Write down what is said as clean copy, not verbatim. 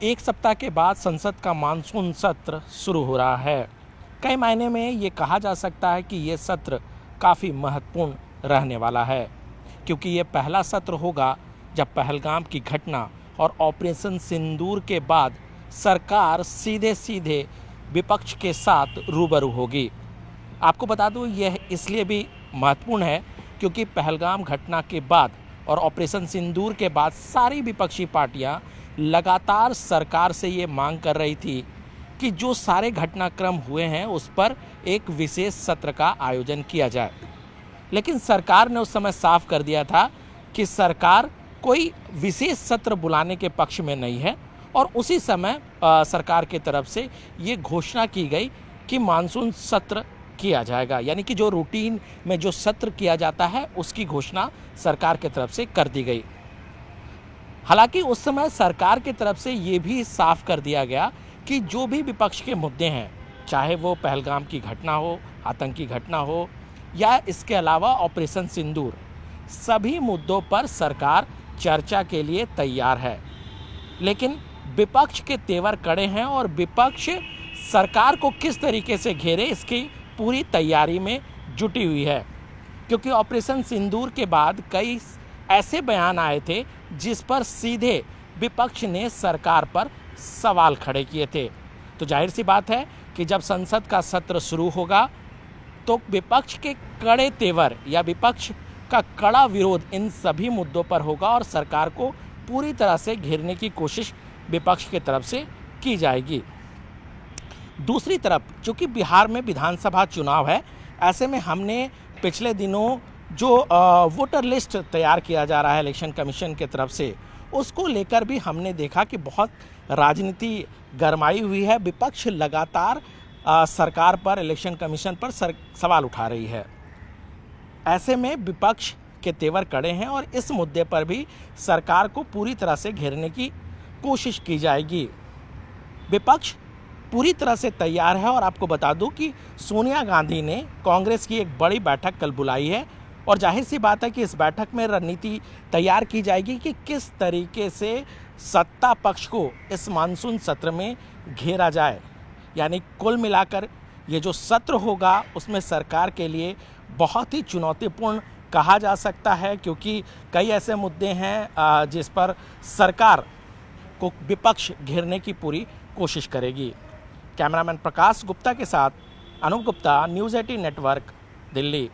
एक सप्ताह के बाद संसद का मानसून सत्र शुरू हो रहा है। कई मायने में ये कहा जा सकता है कि ये सत्र काफ़ी महत्वपूर्ण रहने वाला है, क्योंकि ये पहला सत्र होगा जब पहलगाम की घटना और ऑपरेशन सिंदूर के बाद सरकार सीधे सीधे विपक्ष के साथ रूबरू होगी। आपको बता दूं, यह इसलिए भी महत्वपूर्ण है क्योंकि पहलगाम घटना के बाद और ऑपरेशन सिंदूर के बाद सारी विपक्षी पार्टियां लगातार सरकार से ये मांग कर रही थी कि जो सारे घटनाक्रम हुए हैं उस पर एक विशेष सत्र का आयोजन किया जाए। लेकिन सरकार ने उस समय साफ कर दिया था कि सरकार कोई विशेष सत्र बुलाने के पक्ष में नहीं है, और उसी समय सरकार की तरफ से ये घोषणा की गई कि मानसून सत्र किया जाएगा, यानी कि जो रूटीन में जो सत्र किया जाता है उसकी घोषणा सरकार की तरफ से कर दी गई। हालांकि उस समय सरकार की तरफ से ये भी साफ कर दिया गया कि जो भी विपक्ष के मुद्दे हैं, चाहे वो पहलगाम की घटना हो, आतंकी घटना हो या इसके अलावा ऑपरेशन सिंदूर, सभी मुद्दों पर सरकार चर्चा के लिए तैयार है। लेकिन विपक्ष के तेवर कड़े हैं और विपक्ष सरकार को किस तरीके से घेरे इसकी पूरी तैयारी में जुटी हुई है, क्योंकि ऑपरेशन सिंदूर के बाद कई ऐसे बयान आए थे जिस पर सीधे विपक्ष ने सरकार पर सवाल खड़े किए थे। तो जाहिर सी बात है कि जब संसद का सत्र शुरू होगा तो विपक्ष के कड़े तेवर या विपक्ष का कड़ा विरोध इन सभी मुद्दों पर होगा और सरकार को पूरी तरह से घेरने की कोशिश विपक्ष की तरफ से की जाएगी। दूसरी तरफ, चूँकि बिहार में विधानसभा चुनाव है, ऐसे में हमने पिछले दिनों जो वोटर लिस्ट तैयार किया जा रहा है इलेक्शन कमीशन की तरफ से, उसको लेकर भी हमने देखा कि बहुत राजनीति गरमाई हुई है। विपक्ष लगातार सरकार पर, इलेक्शन कमीशन पर सवाल उठा रही है। ऐसे में विपक्ष के तेवर कड़े हैं और इस मुद्दे पर भी सरकार को पूरी तरह से घेरने की कोशिश की जाएगी। विपक्ष पूरी तरह से तैयार है और आपको बता दूं कि सोनिया गांधी ने कांग्रेस की एक बड़ी बैठक कल बुलाई है और जाहिर सी बात है कि इस बैठक में रणनीति तैयार की जाएगी कि किस तरीके से सत्ता पक्ष को इस मानसून सत्र में घेरा जाए। यानी कुल मिलाकर ये जो सत्र होगा उसमें सरकार के लिए बहुत ही चुनौतीपूर्ण कहा जा सकता है, क्योंकि कई ऐसे मुद्दे हैं जिस पर सरकार को विपक्ष घेरने की पूरी कोशिश करेगी। कैमरामैन प्रकाश गुप्ता के साथ अनूप गुप्ता, न्यूज़ 18 नेटवर्क, दिल्ली।